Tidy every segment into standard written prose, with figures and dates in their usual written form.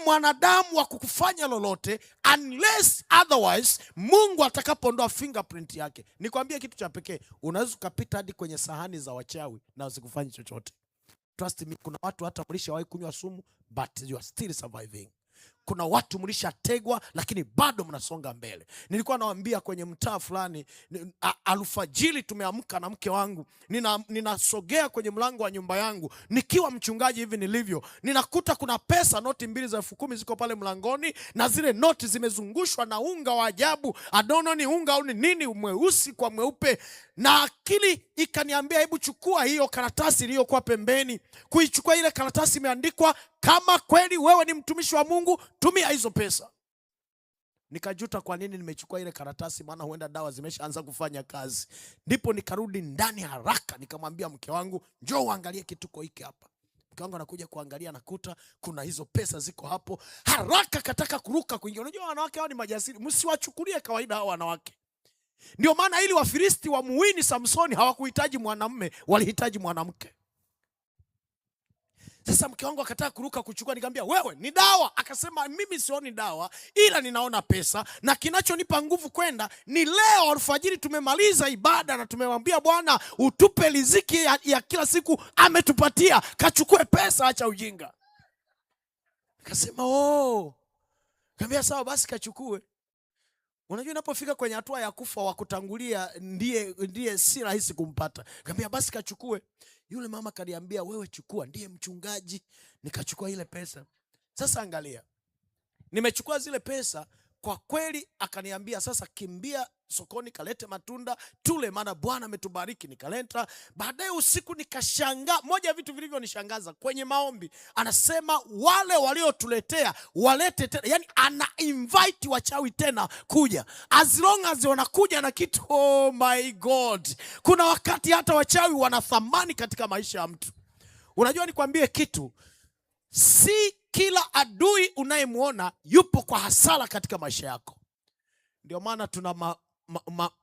mwanadamu wa kukufanya lolote unless otherwise Mungu atakapoondoa fingerprint yake. Nikwambie kitu cha pekee, unaweza ukapita hadi kwenye sahani za wachawi na usikufanye chochote. Trust me, kuna watu hata mlishawahi kunywa sumu but you are still surviving. Kuna watu mlishategwa lakini bado mnasonga mbele. Nilikuwa nawaambia kwenye mtaa fulani, alfajiri tumeamka na mke wangu, ninasogea kwenye mlango wa nyumba yangu nikiwa mchungaji hivi nilivyo, ninakuta kuna pesa, noti 2 za 10,000 ziko pale mlangoni, na zile noti zimezungushwa na unga wa ajabu. I don't know ni unga au ni nini, mweusi kwa mweupe. Na akili ikaniambia hebu chukua hiyo karatasi iliyokuwa pembeni. Kuichukua ile karatasi imeandikwa, kama kweli wewe ni mtumishi wa Mungu, tumia hizo pesa. Nikajuta kwa nini nimechukua ile karatasi, maana huenda dawa zimeshaanza kufanya kazi. Ndipo nikarudi ndani haraka, nikamwambia mke wangu, njoo uangalie kituko hiki hapa. Mke wangu anakuja kuangalia, nakuta kuna hizo pesa ziko hapo. Haraka kataka kuruka kuingia. Unajua wanawake hao ni majasiri, msiwachukulie kawaida hao wanawake. Ndio maana ili Wafilisti wamuwini Samsoni hawakuhitaji mwanamume, walihitaji mwanamke. Sasa mke wangu akataka kuruka kuchukua, nikamwambia wewe ni dawa. Akasema mimi sioni dawa, ila ninaona pesa, na kinachonipa nguvu kwenda ni leo alfajiri tumemaliza ibada na tumemwambia Bwana utupe riziki ya kila siku, ametupatia, kachukue pesa, acha ujinga. Akasema nikamwambia sawa basi kachukue. Unajua inapofika kwenye hatua ya kufa, wa kutangulia ndiye si rahisi kumpata. Nikamwambia basi kachukue. Yule mama kaniambia wewe chukua, ndiye mchungaji. Nikachukua ile pesa. Sasa angalia, nimechukua zile pesa, kwa kweli akaniambia sasa kimbia sokoni kalete matunda tule, maana Bwana ametubariki. Nikaleta. Baadaye usiku nikashangaa, moja ya vitu vilivyonishangaza kwenye maombi, anasema wale waliotuletea walete tena. Yani ana invite wachawi tena kuja, as long as wanakuja na kitu. Oh my God, kuna wakati hata wachawi wana thamani katika maisha ya mtu. Unajua nikwambie kitu, si kila adui unayemuona yupo kwa hasara katika maisha yako. Ndio maana tuna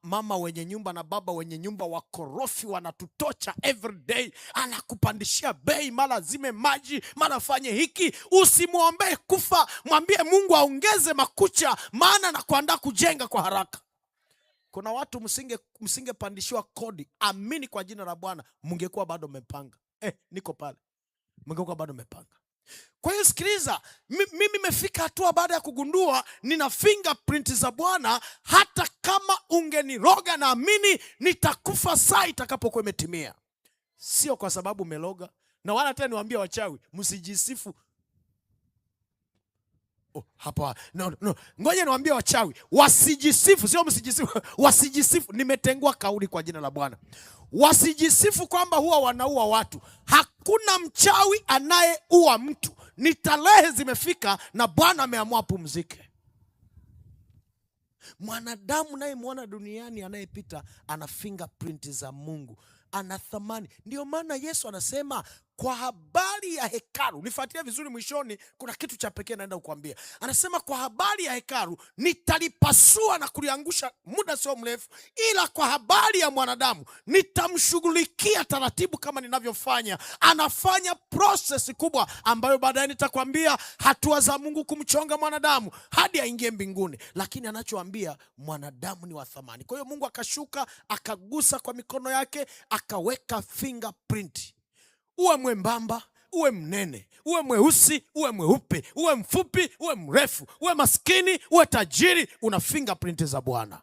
mama wenye nyumba na baba wenye nyumba wakorofi, wanatutocha every day. Anakupandishia bei, mara zime maji, mara fanye hiki. Usimuombe kufa, mwambie Mungu aongeze makucha, maana anakuandaa kujenga kwa haraka. Kuna watu msingepandishiwa kodi, amini kwa jina la Bwana, mungekuwa bado mmepanga. Niko pale, mungekuwa bado mmepanga. Kwa hiyo sikiliza, mimi nimefika hatua baada ya kugundua nina fingerprint za Bwana. Hata kama ungeniroga, naamini nitakufa saa itakapokuwa imetimia. Sio kwa sababu umeloga. Na wala tena niwaambie wachawi, msijisifu. Hapa no. Ngoja niwaambie wachawi, wasijisifu, sio msijisifu, wasijisifu. Nimetengua kauli kwa jina la Bwana. Wasijisifu kwamba huwa wanaua watu. Hakuna mchawi anayeua mtu. Ni tarehe zimefika na Bwana ameamua pumzike. Mwanadamu naye muona duniani anayepita ana fingerprint za Mungu, ana thamani. Ndio maana Yesu anasema kwa habari ya hekalu, nifuatie vizuri, mwishoni kuna kitu cha pekee naenda kukuambia. Anasema kwa habari ya hekalu nitalipasua na kuliangusha muda sio mrefu, ila kwa habari ya mwanadamu nitamshughulikia taratibu kama ninavyofanya. Anafanya process kubwa ambayo baadaye nitakwambia hatua za Mungu kumchonga mwanadamu hadi aingie mbinguni. Lakini anachoambia mwanadamu ni wa thamani. Kwa hiyo Mungu akashuka, akagusa kwa mikono yake, akaweka fingerprint. Uwe mwembamba, uwe mnene, uwe mweusi, uwe mweupe, uwe mfupi, uwe mrefu, uwe maskini, uwe tajiri, una fingerprint za Bwana.